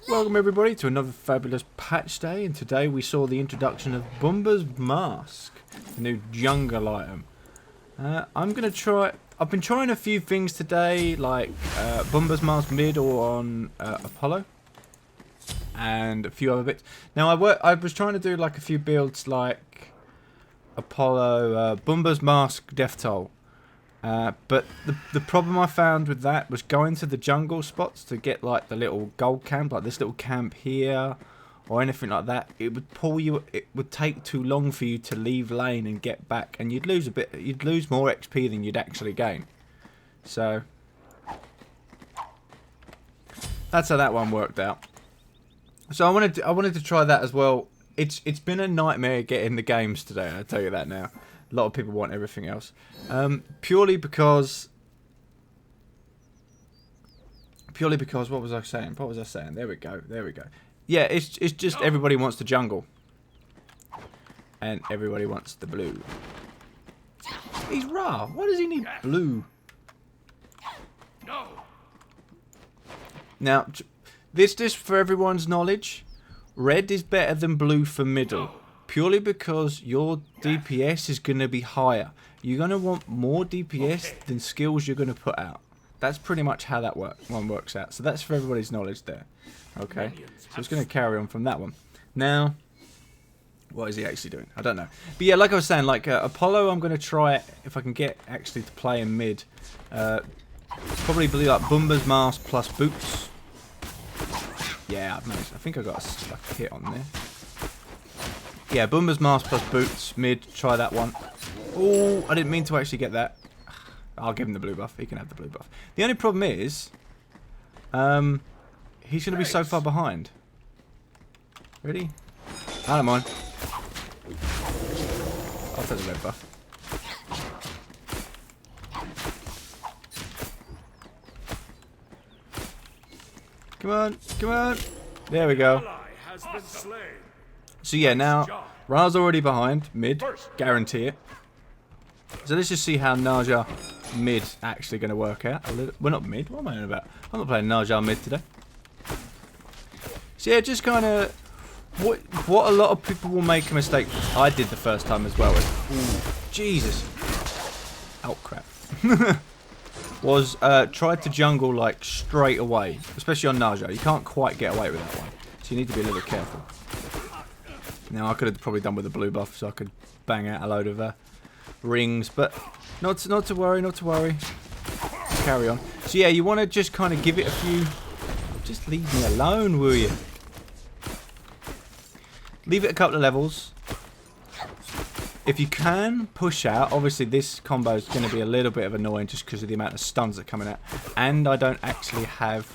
Welcome everybody to another fabulous patch day, and today we saw the introduction of Bumba's Mask, the new jungle item. I'm going to try... I've been trying a few things today, like Bumba's Mask mid or on Apollo, and a few other bits. Now I was trying to do like a few builds like Apollo, Bumba's Mask Death Toll. But the problem I found with that was going to the jungle spots to get like the little gold camp, like this little camp here, or anything like that. It would pull you. It would take too long for you to leave lane and get back, and you'd lose a bit. You'd lose more XP than you'd actually gain. So that's how that one worked out. So I wanted to try that as well. It's been a nightmare getting the games today. I'll tell you that now. A lot of people want everything else. Purely because what was I saying? What was I saying? There we go. There we go. Yeah, it's just everybody wants the jungle. And everybody wants the blue. He's raw. Why does he need blue? Now, this for everyone's knowledge. Red is better than blue for middle. Purely because your DPS is going to be higher. You're going to want more DPS than skills you're going to put out. That's pretty much how that one works out. So that's for everybody's knowledge there. Okay, so it's going to carry on from that one. Now, what is he actually doing? I don't know. But yeah, like I was saying, like Apollo, I'm going to try it if I can get actually to play in mid. Probably like Bumba's Mask plus boots. Yeah, I've managed. I think I got a hit on there. Yeah, Bumba's Mask plus boots, mid, try that one. Oh, I didn't mean to actually get that. I'll give him the blue buff, he can have the blue buff. The only problem is, he's going to be so far behind. Ready? I don't mind. I'll take the red buff. Come on, come on. There we go. So yeah, now Ra's already behind mid, guarantee it. So let's just see how Ne Zha mid actually going to work out. We're not mid. What am I on about? I'm not playing Ne Zha mid today. So yeah, just kind of what a lot of people will make a mistake. I did the first time as well. Ooh, Jesus. Oh crap. Was tried to jungle like straight away, especially on Ne Zha. You can't quite get away with that one, so you need to be a little careful. Now I could have probably done with a blue buff, so I could bang out a load of rings, but not to worry, not to worry. Carry on. So yeah, you want to just kind of give it a few. Just leave me alone, will you? Leave it a couple of levels. If you can push out, obviously this combo is going to be a little bit of annoying just because of the amount of stuns that are coming out, and I don't actually have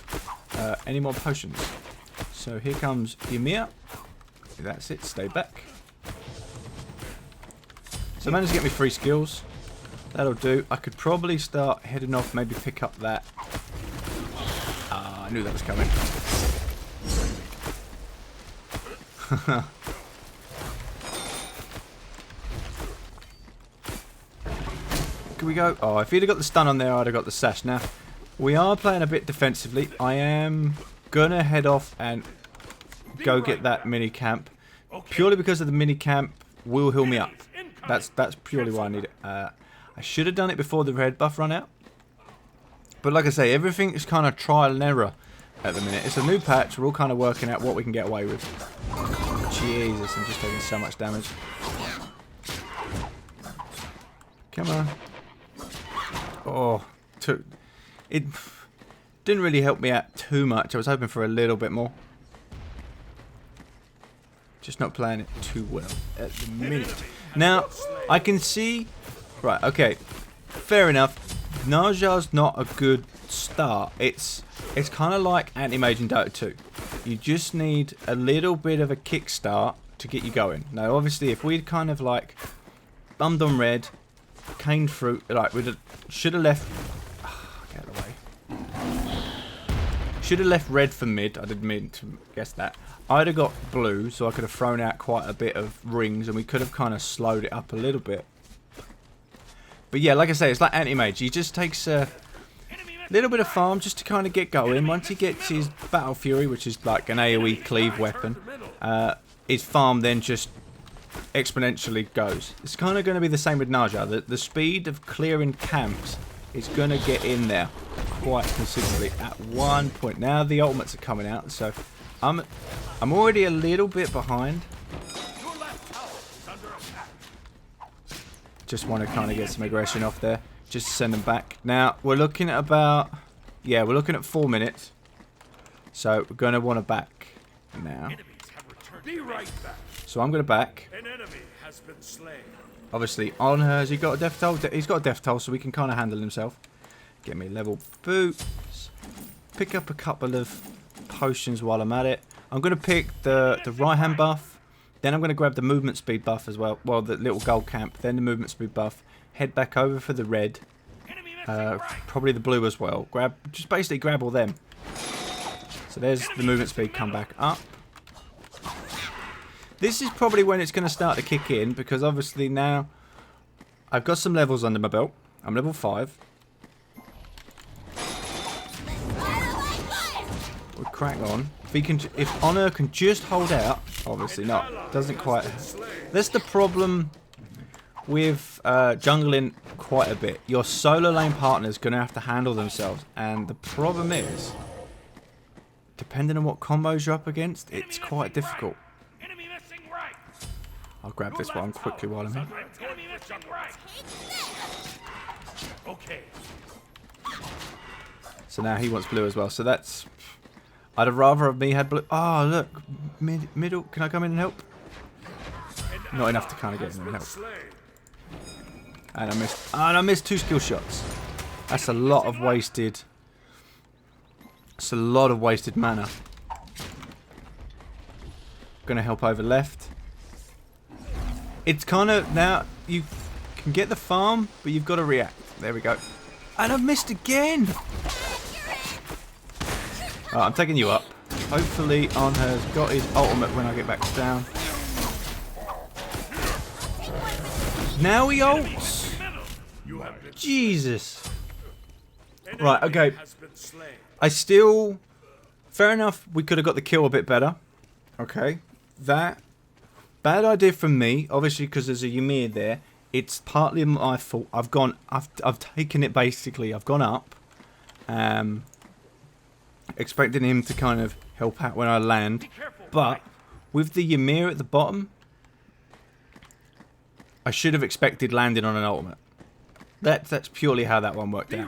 any more potions. So here comes Ymir. That's it, stay back. So I managed to get me 3 skills. That'll do. I could probably start heading off, maybe pick up that. I knew that was coming. Can we go? Oh, if he'd have got the stun on there, I'd have got the sash. Now, we are playing a bit defensively. I am going to head off and go get that mini camp, purely because of the mini camp will heal me up. That's purely why I need it. I should have done it before the red buff run out, but like I say, everything is kind of trial and error at the minute. It's a new patch. We're all kind of working out what we can get away with. Jesus, I'm just taking so much damage. Come on. Oh, it didn't really help me out too much. I was hoping for a little bit more. Just not playing it too well at the minute. Now, I can see... Right, okay. Fair enough. Ne Zha's not a good start. It's kind of like Anti-Mage in Dota 2. You just need a little bit of a kickstart to get you going. Now, obviously, if we'd kind of like bummed on red, cane fruit, like we should have left... Get away. Should have left red for mid. I didn't mean to guess that. I'd have got blue, so I could have thrown out quite a bit of rings, and we could have kind of slowed it up a little bit. But yeah, like I say, it's like Anti-Mage. He just takes Little bit of farm just to kind of get going. Once he gets his Battle Fury, which is like an AoE cleave weapon, his farm then just exponentially goes. It's kind of going to be the same with Ne Zha. The speed of clearing camps is going to get in there quite considerably at one point. Now the ultimates are coming out, so I'm already a little bit behind. Just want to kind of get some aggression off there. Just to send them back. Now we're looking at about, yeah, we're looking at 4 minutes. So we're going to want to back now. So I'm going to back. An enemy has been slain. Obviously, on her, has he got a death toll? He's got a death toll, so he can kind of handle himself. Get me level boots. Pick up a couple of potions while I'm at it. I'm going to pick the right hand buff. Then I'm going to grab the movement speed buff as well. Well, the little gold camp. Then the movement speed buff. Head back over for the red. Probably the blue as well. Just basically grab all them. So there's the movement speed come back up. This is probably when it's going to start to kick in, because obviously now I've got some levels under my belt. I'm level 5. We'll crack on. If Honor can just hold out, obviously not. Doesn't quite. That's the problem with jungling quite a bit. Your solo lane partner's going to have to handle themselves, and the problem is, depending on what combos you're up against, it's quite difficult. I'll grab this one quickly while I'm here. So now he wants blue as well. So that's... I'd have rather have me had blue. Oh, look. Middle. Can I come in and help? Not enough to kind of get in and help. And I missed 2 skill shots. That's a lot of wasted... That's a lot of wasted mana. Gonna help over left. It's kind of, now you can get the farm, but you've got to react. There we go. And I've missed again. Right, I'm taking you up. Hopefully On has got his ultimate when I get back down. Now he ults. Jesus. Right, okay. I still, fair enough, we could have got the kill a bit better. Okay. That. Bad idea from me, obviously, because there's a Ymir there. It's partly my fault. I've taken it basically. I've gone up, expecting him to kind of help out when I land. But with the Ymir at the bottom, I should have expected landing on an ultimate. That's purely how that one worked out.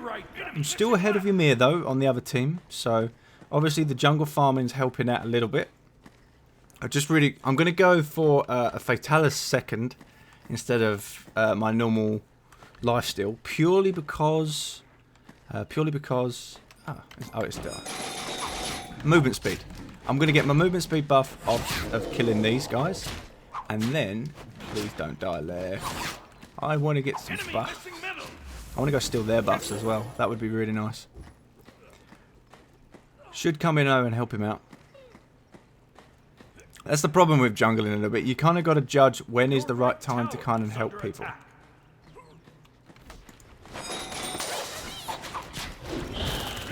I'm still ahead of Ymir though on the other team, so obviously the jungle farming's helping out a little bit. I'm going to go for a Fatalis second instead of my normal lifesteal, purely because it's done. Movement speed. I'm going to get my movement speed buff of killing these guys, and then please don't die there. I want to get some buff. I want to go steal their buffs as well. That would be really nice. Should come in and help him out. That's the problem with jungling a little bit. You kind of got to judge when is the right time to kind of help people.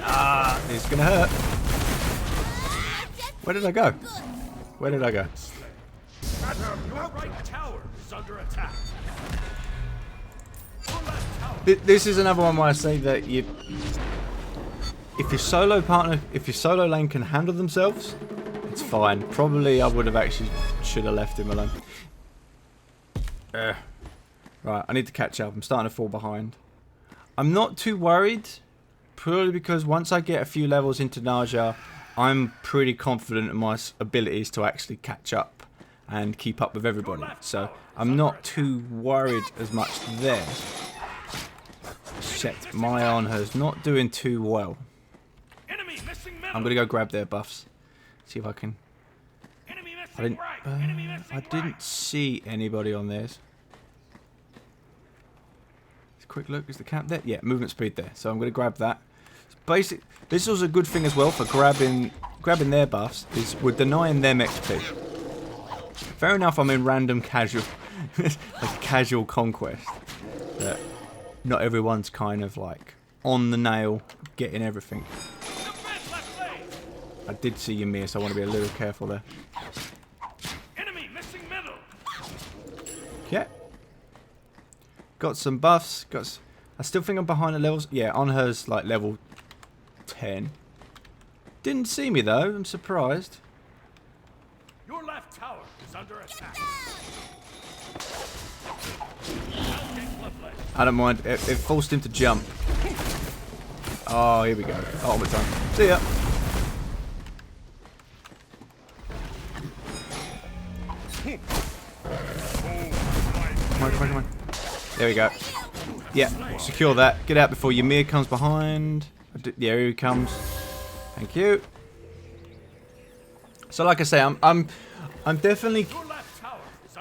Ah, it's going to hurt. Where did I go? Where did I go? This is another one where I say that if your solo lane can handle themselves, it's fine. Probably I would have should have left him alone. Right, I need to catch up. I'm starting to fall behind. I'm not too worried, purely because once I get a few levels into Ne Zha, I'm pretty confident in my abilities to actually catch up and keep up with everybody. So I'm not too worried as much there. Except my Onher's not doing too well. I'm gonna go grab their buffs. See if I can. I didn't see anybody on theirs. Quick look, is the camp there? Yeah, movement speed there. So I'm going to grab that. This was a good thing as well for grabbing their buffs. Is we're denying them XP. Fair enough. I'm in random casual, like casual conquest. That not everyone's kind of like on the nail, getting everything. I did see you miss. I want to be a little careful there. Enemy missing middle. Yeah. Got some buffs. I still think I'm behind the levels. Yeah, on her's like level 10. Didn't see me though. I'm surprised. Your left tower is under attack. I don't mind. It forced him to jump. Oh, here we go. Ultimate time. See ya. Come on. There we go. Yeah, secure that. Get out before Ymir comes behind. Yeah, here he comes. Thank you. So, like I say, I'm definitely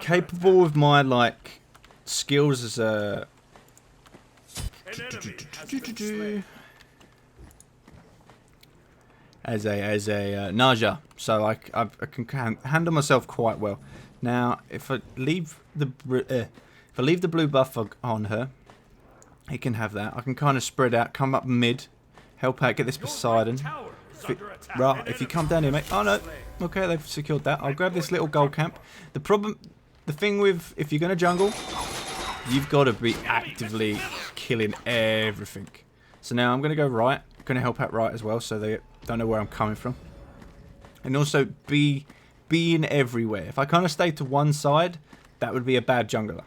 capable of my like skills as a Ne Zha. So I can handle myself quite well. Now, if I leave the blue buff on her, he can have that. I can kind of spread out, come up mid, help out, get this Poseidon. Right, if you come down here, mate. Oh no. Okay, they've secured that. I'll grab this little gold camp. The thing with if you're gonna jungle, you've got to be actively killing everything. So now I'm gonna go right. I'm gonna help out right as well, so they don't know where I'm coming from. And also being everywhere. If I kind of stay to one side, that would be a bad jungler.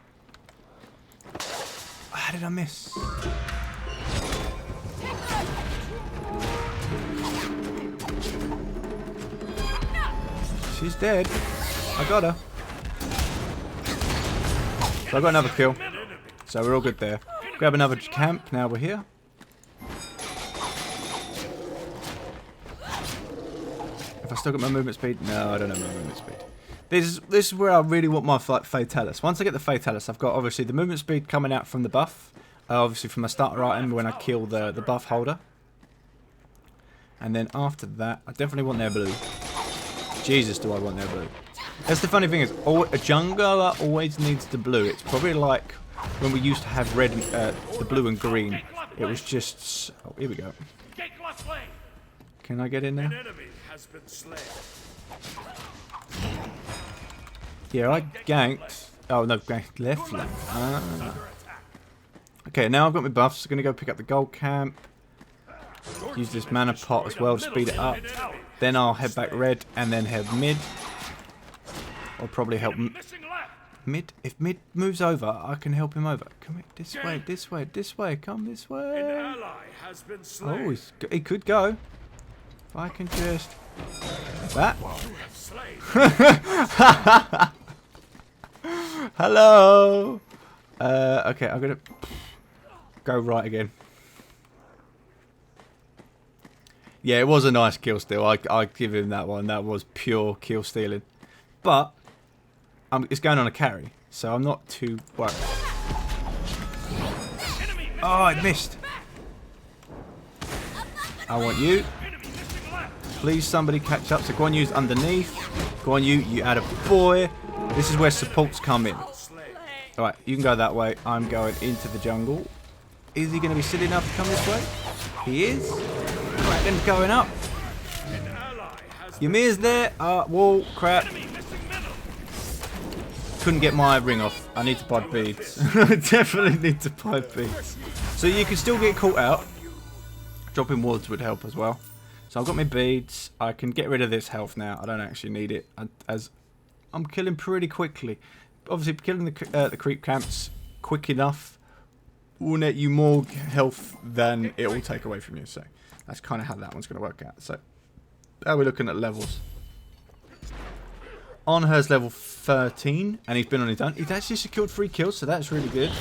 How did I miss? She's dead. I got her. So I got another kill. So we're all good there. Grab another camp. Now we're here. If I still got my movement speed? No, I don't have my movement speed. This is where I really want my Fatalis. Once I get the Fatalis, I've got obviously the movement speed coming out from the buff. Obviously from my starter item when I kill the buff holder. And then after that, I definitely want their blue. Jesus, do I want their blue. That's the funny thing is, a jungler always needs the blue. It's probably like when we used to have red, the blue and green. It was just... Oh, here we go. Can I get in there? Yeah, I ganked. Oh, no, ganked left lane. Okay, now I've got my buffs. I'm going to go pick up the gold camp. Use this mana pot as well to speed it up. Then I'll head back red and then head mid. I'll probably help mid. If mid moves over, I can help him over. Come here, this way, this way, this way. Come this way. Oh, he could go. If I can just... That. Hello. Okay, I'm gonna go right again. Yeah, it was a nice kill steal. I give him that one. That was pure kill stealing. But it's going on a carry, so I'm not too worried. Oh, I missed. I want you. Please, somebody catch up. So go on, use underneath. Go on, you add a boy. This is where supports come in. Alright, you can go that way. I'm going into the jungle. Is he going to be silly enough to come this way? He is. Kraken's going up. Ymir's there. Wall, crap. Couldn't get my ring off. I need to buy beads. I definitely need to buy beads. So you can still get caught out. Dropping wards would help as well. So I've got my beads. I can get rid of this health now. I don't actually need it, as I'm killing pretty quickly. Obviously, killing the creep camps quick enough will net you more health than it will take away from you. So that's kind of how that one's going to work out. So now we're looking at levels. On her's level 13, and he's been on his own. He's actually secured 3 kills, so that's really good.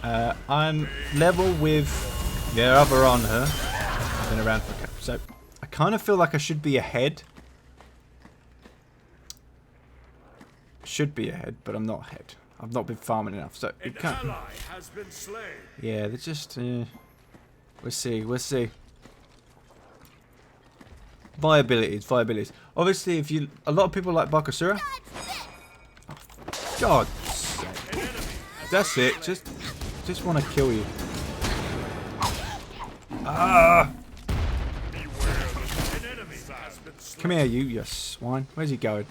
I'm level with the other on her. I've been around for a couple, so I kind of feel like I should be ahead. Should be ahead, but I'm not ahead. I've not been farming enough, so it can't. Yeah, they're just. We'll see. Viabilities. Obviously, if you, a lot of people like Bakasura. Oh, God, that's it. Just want to kill you. Come here, you swine. Where's he going?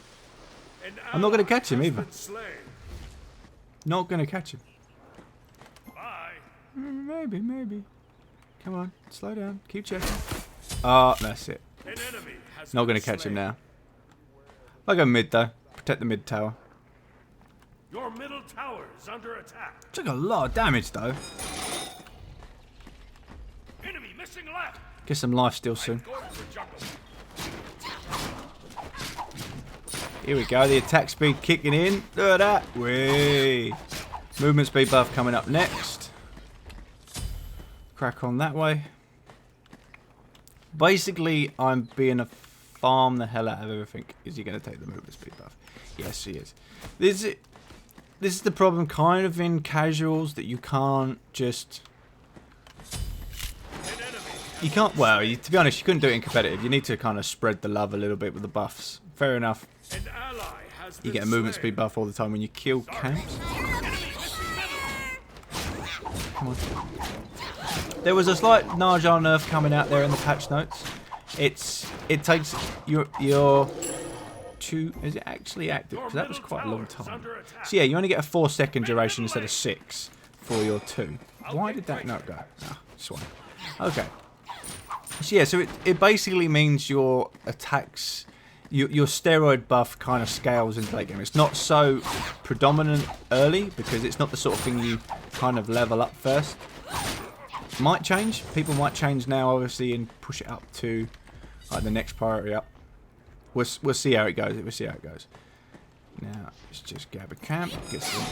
I'm not going to catch him either. Not going to catch him. Maybe. Come on, slow down. Keep checking. Oh, that's it. Not going to catch him now. I'll go mid though. Protect the mid tower. Your middle tower is under attack. Took a lot of damage though. Enemy missing left. Get some life steal soon. Here we go. The attack speed kicking in. Look at that. Whee. Movement speed buff coming up next. Crack on that way. Basically, I'm being a farm the hell out of everything. Is he going to take the movement speed buff? Yes, he is. This is the problem kind of in casuals, that you can't just... You can't... Well, to be honest, you couldn't do it in competitive. You need to kind of spread the love a little bit with the buffs. Fair enough. You get a movement speed buff all the time when you kill camps. Come on. There was a slight Ne Zha nerf coming out there in the patch notes. It takes your 2. Is it actually active? Because that was quite a long time. So yeah, you only get a 4-second duration instead of 6 for your 2. Why did that not go? Ah, swine. Okay. So yeah, so it basically means your attacks, your steroid buff kind of scales into late game. It's not so predominant early because it's not the sort of thing you kind of level up first. Might change. People might change now, obviously, and push it up to like the next priority up. We'll see how it goes. We'll see how it goes. Now let's just grab a camp. Get some.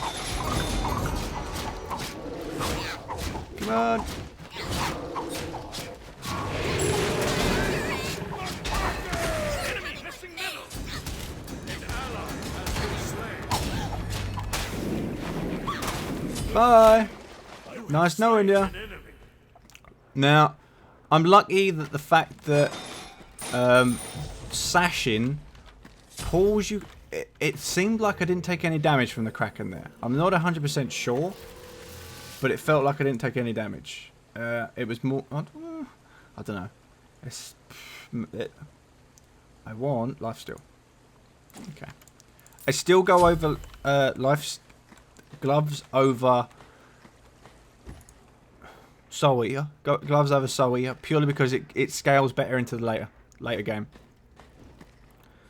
Come on. Bye. Nice knowing you. Now, I'm lucky that the fact that sashing pulls you... It seemed like I didn't take any damage from the Kraken there. I'm not 100% sure, but it felt like I didn't take any damage. It was more... I don't know. I want lifesteal. Okay. I still go over gloves over Soul Eater. Gloves over Soul Eater purely because it scales better into the later game.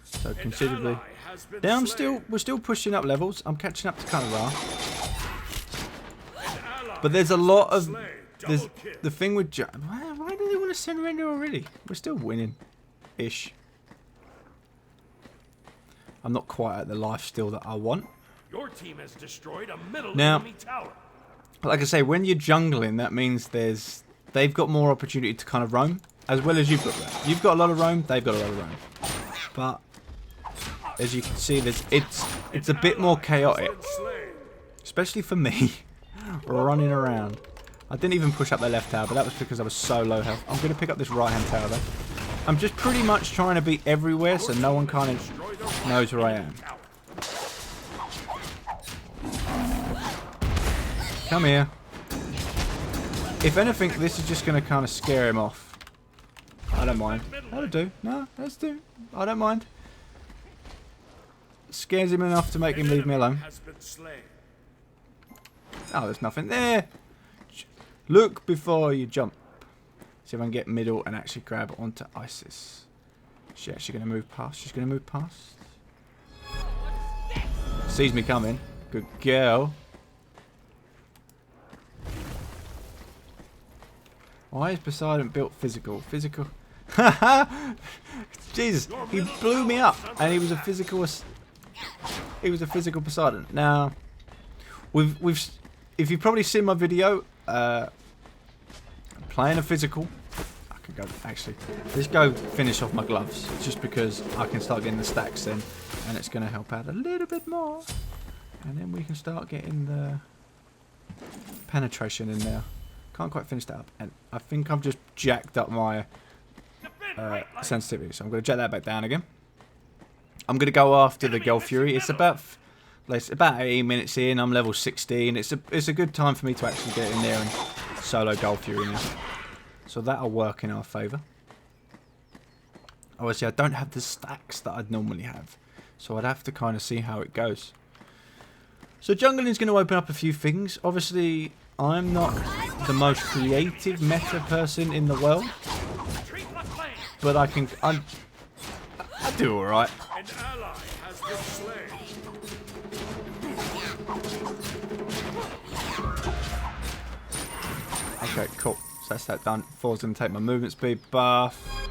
So considerably. Now we're still pushing up levels. I'm catching up to Ra. But there's a lot of the thing with why do they want to surrender already? We're still winning ish. I'm not quite at the life steal that I want. Your team has destroyed a middle now, enemy tower. Like I say, when you're jungling, that means they've got more opportunity to kind of roam, as well as you've got roam. You've got a lot of roam, they've got a lot of roam. But as you can see, it's a bit more chaotic, especially for me, running around. I didn't even push up their left tower, but that was because I was so low health. I'm going to pick up this right-hand tower though. I'm just pretty much trying to be everywhere, so no one kind of knows where I am. Come here. If anything, this is just going to kind of scare him off. I don't mind. That'll do. No, let's do. I don't mind. Scares him enough to make him leave me alone. Oh, there's nothing there. Look before you jump. See if I can get middle and actually grab onto Isis. She's actually going to move past. She's going to move past. Sees me coming. Good girl. Why is Poseidon built physical? Physical. Jesus, he blew me up, and he was a physical. He was a physical Poseidon. Now, if you've probably seen my video, playing a physical. I could go actually. Let's go finish off my gloves, just because I can start getting the stacks then, and it's going to help out a little bit more, and then we can start getting the penetration in there. Can't quite finish that up, and I think I've just jacked up my sensitivity, so I'm going to jack that back down again. I'm going to go after the Girl Fury. It's about 18 minutes in. I'm level 16. It's a good time for me to actually get in there and solo Girl Fury now. So that'll work in our favour. Obviously, I don't have the stacks that I'd normally have. So I'd have to kind of see how it goes. So jungling is going to open up a few things. Obviously, I'm not the most creative meta person in the world. But I do alright. An ally has been slain. Okay, cool. So that's that done. Thor's going to take my movement speed buff.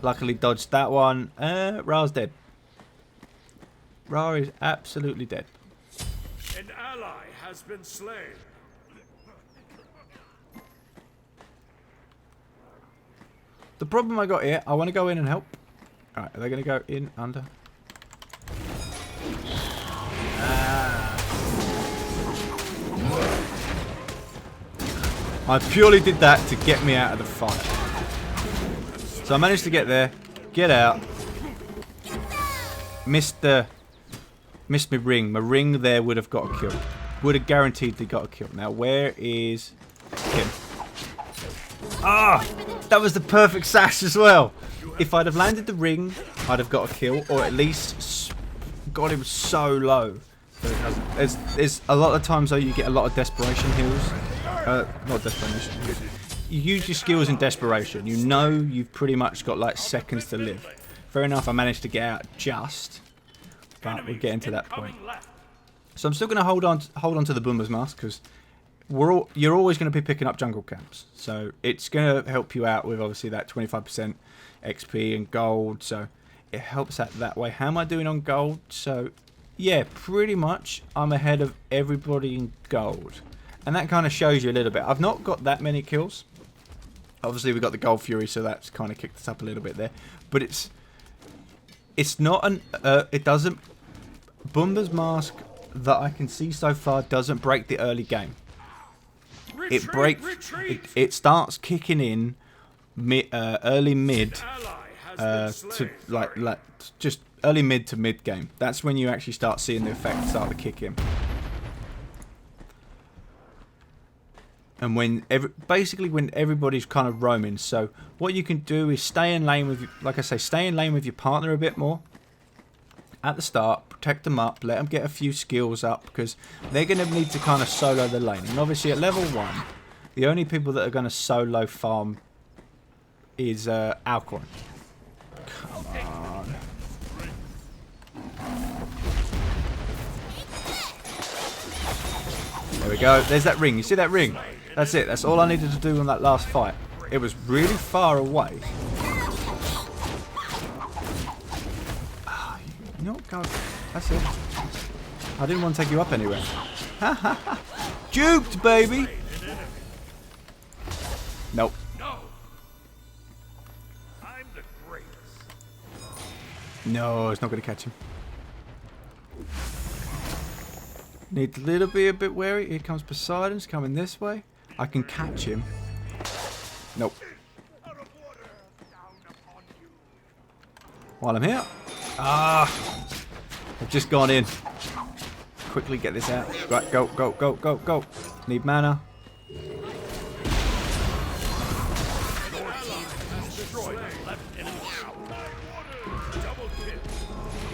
Luckily dodged that one. Ra's dead. Ra is absolutely dead. An ally has been slain. The problem I got here, I want to go in and help. Alright, are they going to go in under? I purely did that to get me out of the fight. So I managed to get there, get out. Missed my ring. My ring there would have got a kill. Would have guaranteedly got a kill. Now where is him? Ah! That was the perfect sash as well. If I'd have landed the ring, I'd have got a kill, or at least got him so low. There's a lot of times though you get a lot of desperation heals. Not desperation heals. You use your skills in desperation. You know you've pretty much got like seconds to live. Fair enough, I managed to get out just, but we're getting to that point. So I'm still going to hold on to the Bumba's mask because you're always going to be picking up jungle camps. So it's going to help you out with obviously that 25% XP and gold. So it helps out that way. How am I doing on gold? So yeah, pretty much I'm ahead of everybody in gold. And that kind of shows you a little bit. I've not got that many kills. Obviously we got the Gold Fury, so that's kind of kicked us up a little bit there. But it's not an it doesn't. Bumba's mask that I can see so far doesn't break the early game. It starts kicking in early mid to like just early mid to mid game. That's when you actually start seeing the effect start to kick in. And when basically when everybody's kind of roaming, so what you can do is stay in lane with, like I say, stay in lane with your partner a bit more at the start, protect them up, let them get a few skills up because they're going to need to kind of solo the lane. And obviously at level 1, the only people that are going to solo farm is Alcorn. Come on. There we go. There's that ring. You see that ring? That's it. That's all I needed to do on that last fight. It was really far away. You know what, go. That's it. I didn't want to take you up anywhere. Ha ha ha. Juked, baby. Nope. No. I'm the greatest. No, it's not going to catch him. Need to little be a bit wary. Here comes Poseidon's coming this way. I can catch him. Nope. While I'm here. Ah! I've just gone in. Quickly get this out. Right, go, go, go, go, go. Need mana.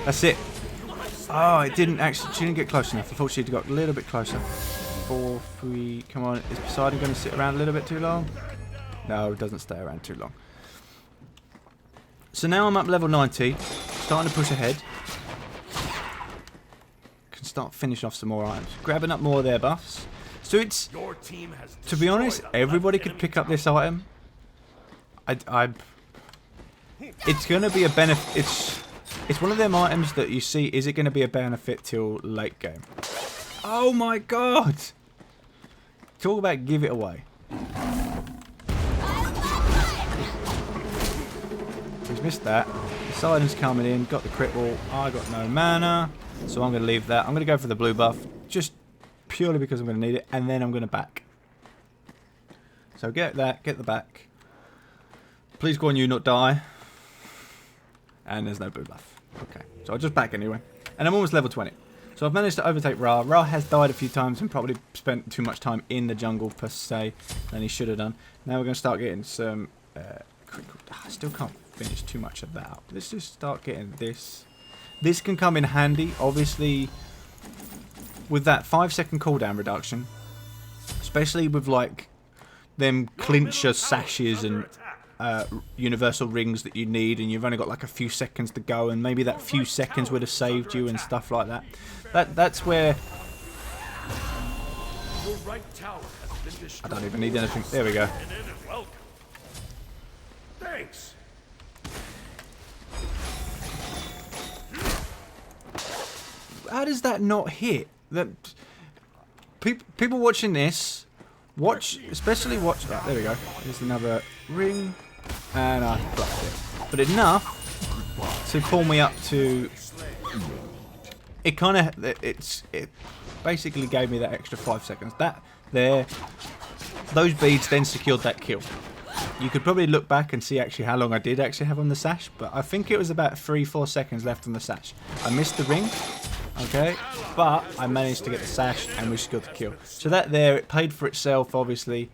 That's it. Oh, it didn't actually. She didn't get close enough. I thought she'd got a little bit closer. 4, 3. Come on. Is Poseidon going to sit around a little bit too long? No, it doesn't stay around too long. So now I'm up level 90. Starting to push ahead. Can start finishing off some more items. Grabbing up more of their buffs. So it's, to be honest, everybody could pick up this item. It's going to be a benefit. It's one of them items that you see, is it going to be a benefit till late game? Oh my god! Talk about give it away. He's missed that. Poseidon's coming in, got the crit wall. I got no mana, so I'm going to leave that. I'm going to go for the blue buff, just purely because I'm going to need it, and then I'm going to back. So get that, get the back. Please go on, you not die. And there's no blue buff. Okay, so I'll just back anyway. And I'm almost level 20. So I've managed to overtake Ra. Ra has died a few times and probably spent too much time in the jungle per se than he should have done. Now we're going to start getting some... I still can't finish too much of that up. Let's just start getting this. This can come in handy, obviously, with that 5-second cooldown reduction. Especially with, like, them clincher sashes and universal rings that you need, and you've only got like a few seconds to go, and maybe that few seconds would have saved you and stuff like that. That's where I don't even need anything. There we go. Thanks. How does that not hit? That people watching this, especially watch. Oh, there we go. There's another ring, and I blocked it, but enough to pull me up to. It kind of it basically gave me that extra 5 seconds. Those beads then secured that kill. You could probably look back and see actually how long I did actually have on the sash, but I think it was about 3-4 seconds left on the sash. I missed the ring, okay, but I managed to get the sash and we secured the kill. So that there, it paid for itself, obviously,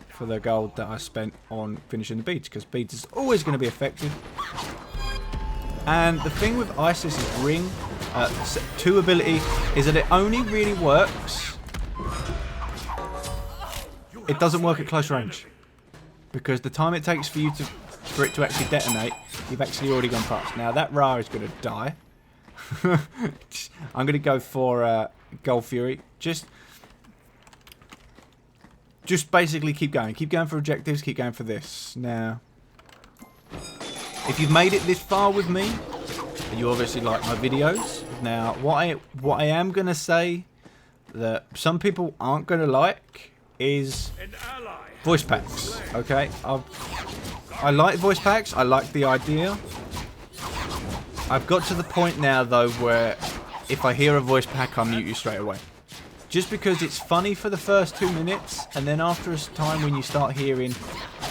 for the gold that I spent on finishing the beads, because beads is always going to be effective. And the thing with Isis' ring, 2 ability, is that it only really works. It doesn't work at close range, because the time it takes for it to actually detonate, you've actually already gone past. Now that Ra is going to die. I'm going to go for Gold Fury. Just basically keep going for objectives. Keep going for this. Now, if you've made it this far with me, and you obviously like my videos. Now, what I am going to say that some people aren't going to like is voice packs. Okay, I like voice packs. I like the idea. I've got to the point now though where if I hear a voice pack, I'll mute you straight away. Just because it's funny for the first 2 minutes, and then after a time when you start hearing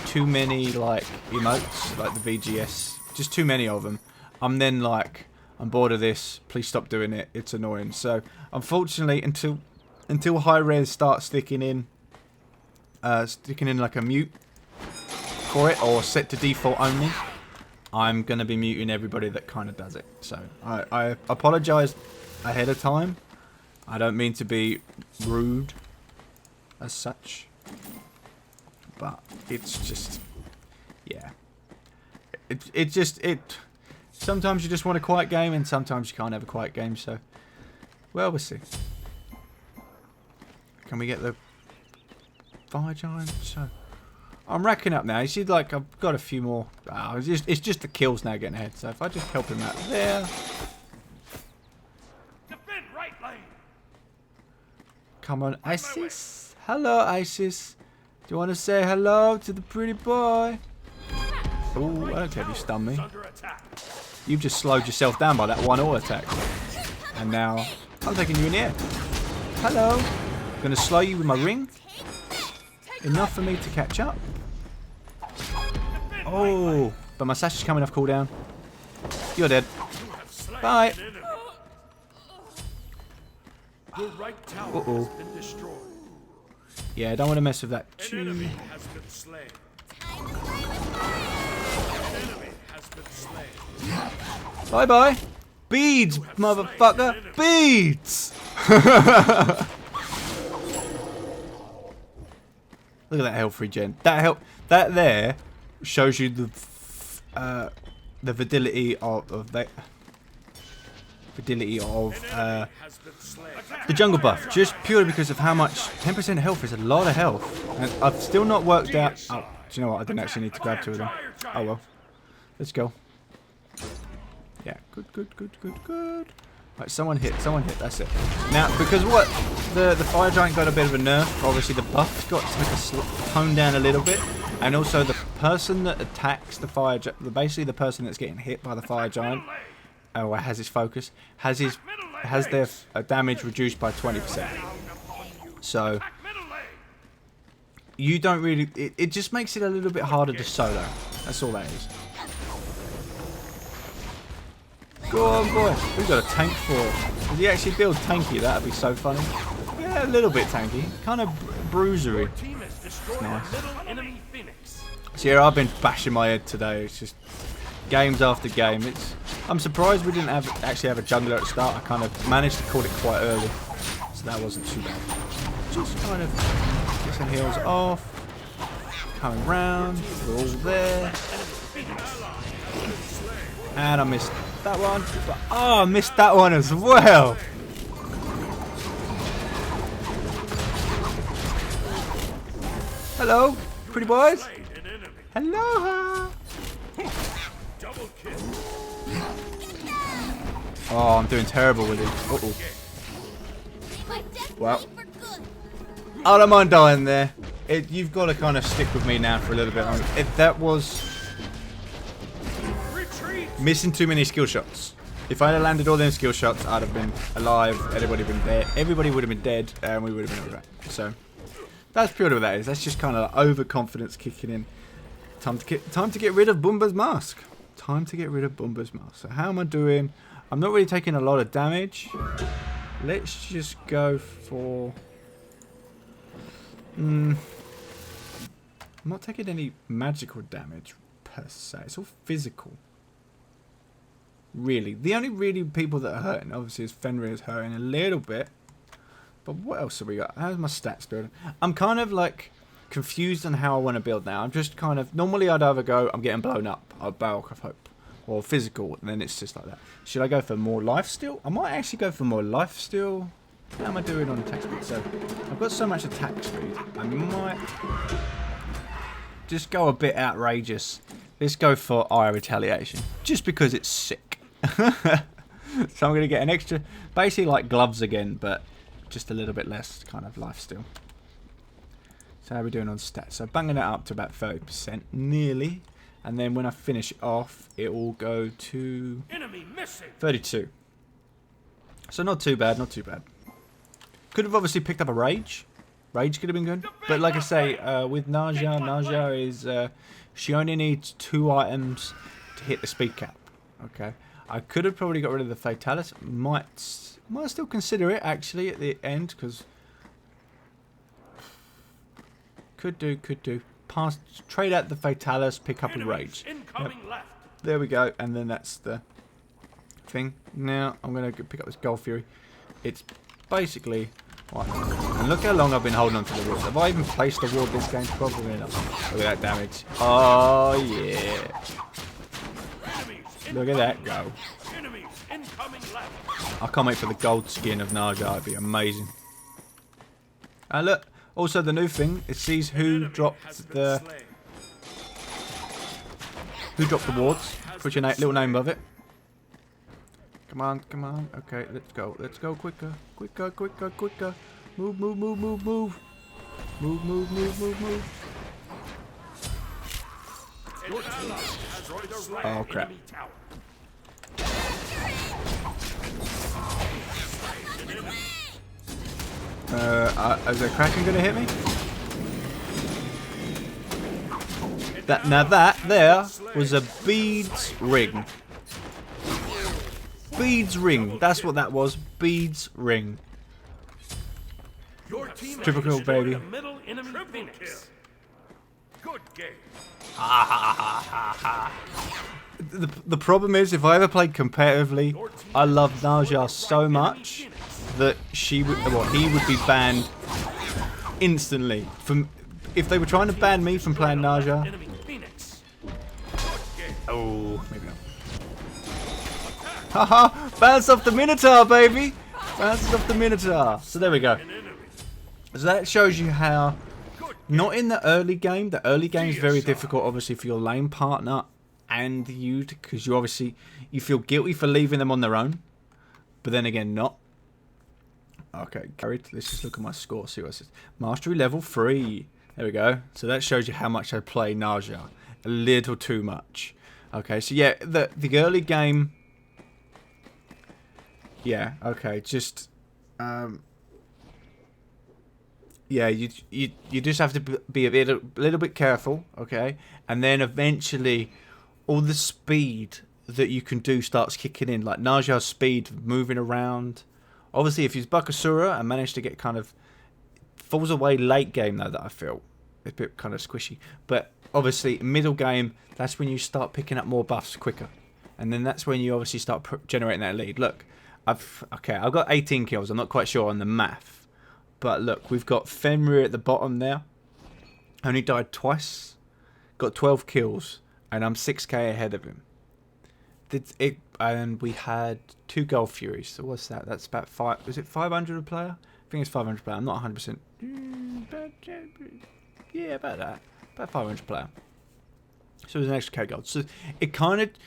too many like emotes, like the VGS, just too many of them, I'm then like, I'm bored of this. Please stop doing it. It's annoying. So unfortunately, until HiRez starts sticking in like a mute for it, or set to default only, I'm going to be muting everybody that kind of does it. So I apologise ahead of time. I don't mean to be rude as such, but it's just, yeah. Sometimes you just want a quiet game, and sometimes you can't have a quiet game, so, well, we'll see. Can we get the fire giant? So, I'm racking up now. You see, like, I've got a few more. Oh, it's just the kills now getting ahead. So if I just help him out there. Defend right lane. Come on, Isis. Hello, Isis. Do you want to say hello to the pretty boy? Oh, I don't care if you stun me. You've just slowed yourself down by that one auto attack. And now I'm taking you in the air. Hello. Gonna slow you with my ring. Enough for me to catch up. Oh, but my sash is coming off cooldown. You're dead. Bye. Uh-oh. Yeah, I don't want to mess with that. Bye-bye. Beads, motherfucker. Beads. Look at that health regen. That there shows you the validity of the jungle buff, just purely because of how much 10% health is a lot of health, and I've still not worked out. Oh, do you know what? I didn't actually need to grab 2 of them. Oh well, let's go. Yeah, good. Right, someone hit, that's it. Now, because what? The fire giant got a bit of a nerf, obviously the buff's got toned down a little bit, and also the person that attacks the fire giant, basically the person that's getting hit by the fire giant, or has his focus, has their damage reduced by 20%. So, you don't really, it just makes it a little bit harder to solo, that's all that is. Go on, boy. We've got a tank for. Does he actually build tanky? That'd be so funny. Yeah, a little bit tanky. Kind of bruisery. Nice. So yeah, I've been bashing my head today. It's just games after game. I'm surprised we didn't actually have a jungler at the start. I kind of managed to call it quite early, so that wasn't too bad. Just kind of get some heals off. Coming round. We're all there. And I missed that one. But, oh, I missed that one as well. Hello, pretty boys. Hello. Oh, I'm doing terrible with it. Uh-oh. Well, I don't mind dying there. You've got to kind of stick with me now for a little bit longer. That was missing too many skill shots. If I had landed all them skill shots, I'd have been alive. Everybody would have been dead. Everybody would have been dead, and we would have been alright. So that's purely what that is. That's just kind of like overconfidence kicking in. Time to get rid of Bumba's mask. Time to get rid of Bumba's mask. So how am I doing? I'm not really taking a lot of damage. Let's just go for. I'm not taking any magical damage per se. It's all physical. Really, the only really people that are hurting, obviously, is Fenrir is hurting a little bit. But what else have we got? How's my stats building? I'm kind of like confused on how I want to build now. I'm just kind of normally I'd either go I'm getting blown up, or Barrack of Hope, or physical, and then it's just like that. Should I go for more lifesteal? I might actually go for more lifesteal. How am I doing on attack speed? So I've got so much attack speed. I might just go a bit outrageous. Let's go for Ire Retaliation, just because it's sick. So I'm going to get an extra, basically like gloves again, but just a little bit less kind of lifesteal. So how are we doing on stats? So banging it up to about 30%, nearly. And then when I finish off, it will go to 32. So not too bad, not too bad. Could have obviously picked up a Rage. Rage could have been good. But like I say, with Ne Zha, Ne Zha is, she only needs 2 items to hit the speed cap. Okay. I could have probably got rid of the Fatalis. Might still consider it, actually, at the end, because could do. Trade out the Fatalis, pick up a Rage. Yep. There we go, and then that's the thing. Now I'm going to pick up this Gold Fury. It's basically... What? And look how long I've been holding on to the ward. Have I even placed a ward this game? Probably not. Look at that damage. Oh, yeah. Look at that go. I can't wait for the gold skin of Ne Zha. It'd be amazing. And look, also the new thing, it sees who dropped the wards. Put your little name above it. Come on, come on. Okay, let's go. Let's go quicker. Quicker. Move. Move. Oh crap. Is a Kraken gonna hit me? That there was a beads ring. Beads ring. That's what that was. Beads ring. Triple kill, baby. Good game. The problem is, if I ever played competitively, I love Ne Zha so much that he would be banned instantly. If they were trying to ban me from playing Ne Zha. Oh, maybe not. Haha! Bounce off the Minotaur, baby! Bounce off the Minotaur. So there we go. So that shows you how, not in the early game. The early game is very difficult, obviously, for your lane partner and you, because you feel guilty for leaving them on their own. But then again, not. Okay, carried. Let's just look at my score. See what it says. Mastery level 3. There we go. So that shows you how much I play Ne Zha. A little too much. Okay, so yeah, the early game. Yeah. Okay. Just. Yeah, you just have to be a little bit careful, okay? And then eventually, all the speed that you can do starts kicking in, like Ne Zha's speed, moving around. Obviously, if you Bakasura and manage to get kind of falls away late game though, that I feel it's a bit kind of squishy. But obviously, middle game, that's when you start picking up more buffs quicker, and then that's when you obviously start generating that lead. Look, I've got 18 kills. I'm not quite sure on the math, but look, we've got Fenrir at the bottom there. Only died twice, got 12 kills, and I'm 6k ahead of him. And we had 2 Gold Furies. So what's that? That's about 5. Was it 500 a player? I think it's 500 a player. I'm not 100%. Yeah, about that. About 500 player. So there's an extra K gold. So it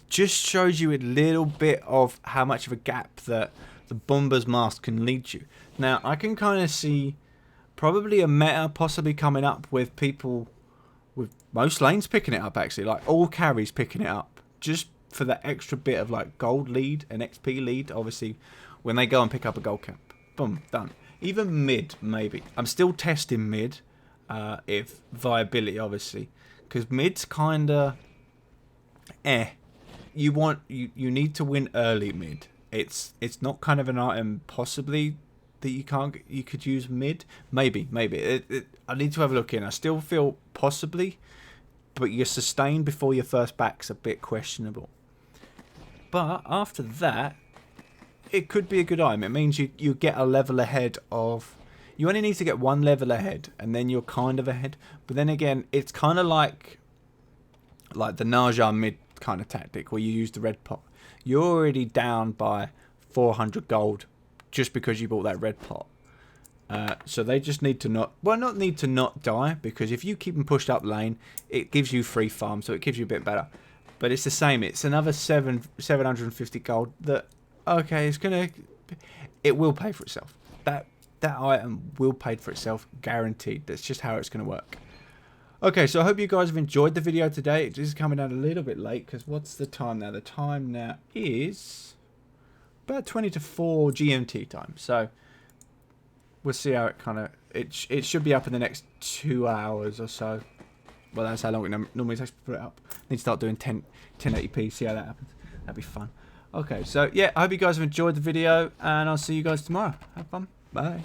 just shows you a little bit of how much of a gap that the Bumba's mask can lead you. Now I can kind of see probably a meta possibly coming up with people with most lanes picking it up, actually, like all carries picking it up, just for that extra bit of like gold lead and XP lead. Obviously, when they go and pick up a gold cap, boom, done. Even mid, maybe. I'm still testing mid, if viability, obviously, because mid's kinda You need to win early mid. It's not kind of an item possibly that you could use mid. Maybe. I need to have a look in. I still feel possibly, but your sustain before your first back's a bit questionable. But after that, it could be a good item. It means you get a level ahead of. You only need to get 1 level ahead, and then you're kind of ahead. But then again, it's kind of like the Ne Zha mid kind of tactic where you use the red pot. You're already down by 400 gold just because you bought that red pot. So they just need to not die, because if you keep them pushed up lane, it gives you free farm, so it gives you a bit better. But it's the same. It's another 750 gold that, okay, it will pay for itself. That item will pay for itself, guaranteed. That's just how it's going to work. Okay, so I hope you guys have enjoyed the video today. It is coming out a little bit late, because what's the time now? The time now is about 20 to 4 GMT time. So we'll see how it it should be up in the next 2 hours or so. Well, that's how long it normally takes to put it up. Need to start doing 1080p, see how that happens. That'd be fun. Okay, so yeah, I hope you guys have enjoyed the video, and I'll see you guys tomorrow. Have fun. Bye.